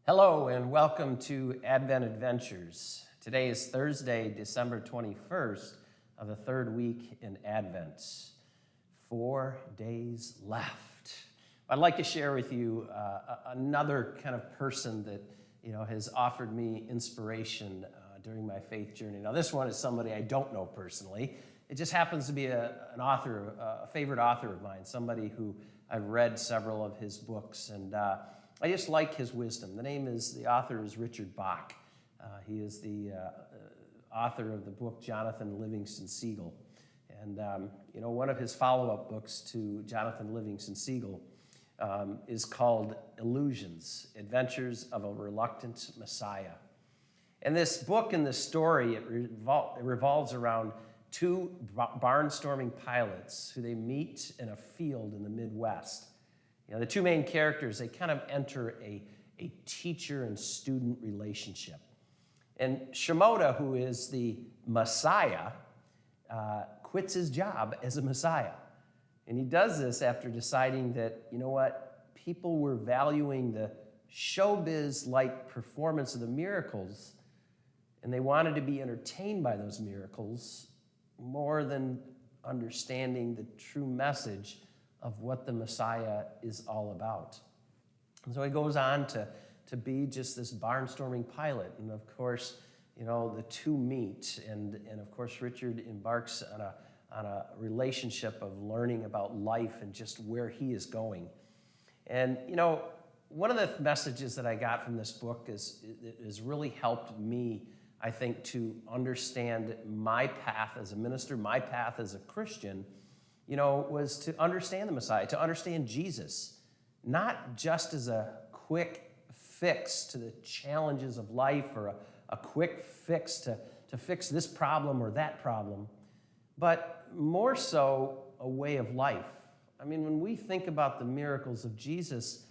Hello and welcome to Advent Adventures. Today is Thursday, December 21st of the third week in Advent. 4 days left. I'd like to share with you another kind of person that has offered me inspiration during my faith journey. Now, this one is somebody I don't know personally. It just happens to be an author, a favorite author of mine, somebody who I've read several of his books, and I just like his wisdom. The author is Richard Bach. He is the author of the book Jonathan Livingston Seagull. And, one of his follow-up books to Jonathan Livingston Seagull is called Illusions, Adventures of a Reluctant Messiah. And this book and this story, it revolves around two barnstorming pilots who they meet in a field in the Midwest. The two main characters, they kind of enter a teacher and student relationship. And Shimoda, who is the Messiah, quits his job as a Messiah. And he does this after deciding that, people were valuing the showbiz-like performance of the miracles, and they wanted to be entertained by those miracles more than understanding the true message of what the Messiah is all about. And so he goes on to be just this barnstorming pilot. And of course, the two meet. And of course, Richard embarks on a relationship of learning about life and just where he is going. And, one of the messages that I got from this book is really helped me, I think, to understand my path as a minister, my path as a Christian, was to understand the Messiah, to understand Jesus, not just as a quick fix to the challenges of life or a quick fix to fix this problem or that problem, but more so a way of life. When we think about the miracles of Jesus,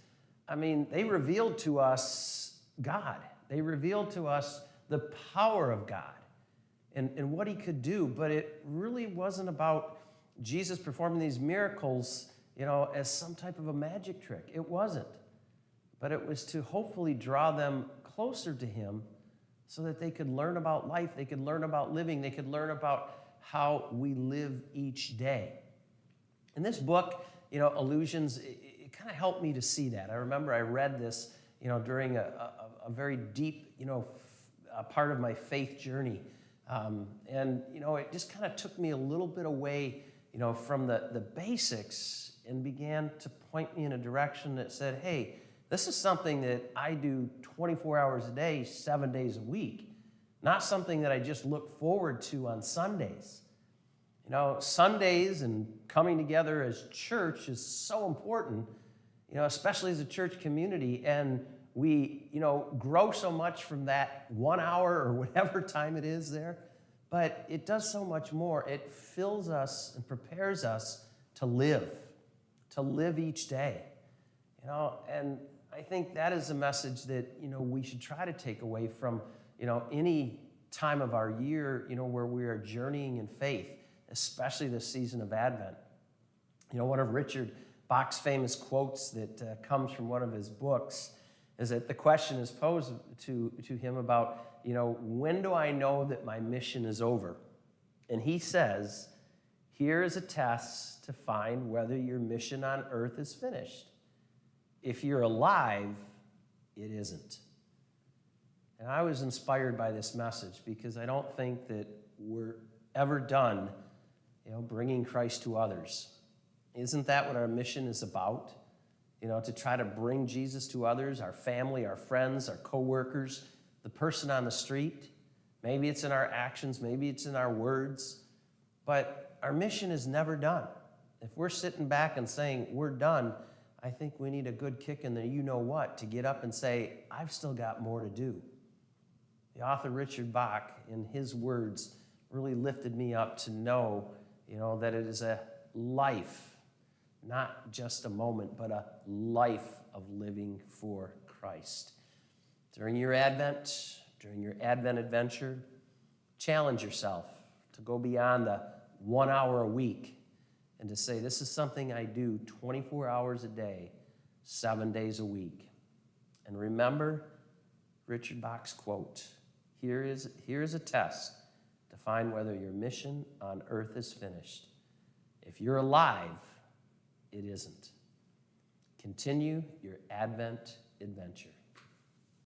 they revealed to us God. They revealed to us the power of God and what he could do, but it really wasn't about Jesus performing these miracles, as some type of a magic trick. It wasn't. But it was to hopefully draw them closer to him so that they could learn about life, they could learn about living, they could learn about how we live each day. In this book, Illusions, it kind of helped me to see that. I remember I read this, during a very deep, a part of my faith journey. And it just kind of took me a little bit away from the basics and began to point me in a direction that said, hey, this is something that I do 24 hours a day, 7 days a week, not something that I just look forward to on Sundays. Sundays and coming together as church is so important, especially as a church community, and we, grow so much from that 1 hour or whatever time it is there. But it does so much more. It fills us and prepares us to live each day. And I think that is a message that, we should try to take away from, any time of our year, where we are journeying in faith, especially this season of Advent. One of Richard Bach's famous quotes that comes from one of his books is that the question is posed to him about, when do I know that my mission is over? And he says, here is a test to find whether your mission on earth is finished. If you're alive, it isn't. And I was inspired by this message because I don't think that we're ever done, bringing Christ to others. Isn't that what our mission is about? To try to bring Jesus to others, our family, our friends, our coworkers, the person on the street. Maybe it's in our actions, maybe it's in our words, but our mission is never done. If we're sitting back and saying we're done, I think we need a good kick in the you-know-what to get up and say, I've still got more to do. The author Richard Bach, in his words, really lifted me up to know, that it is a life, not just a moment, but a life of living for Christ. During your Advent adventure, challenge yourself to go beyond the 1 hour a week and to say, this is something I do 24 hours a day, 7 days a week. And remember Richard Bach's quote. Here is a test to find whether your mission on earth is finished. If you're alive, it isn't. Continue your Advent adventure.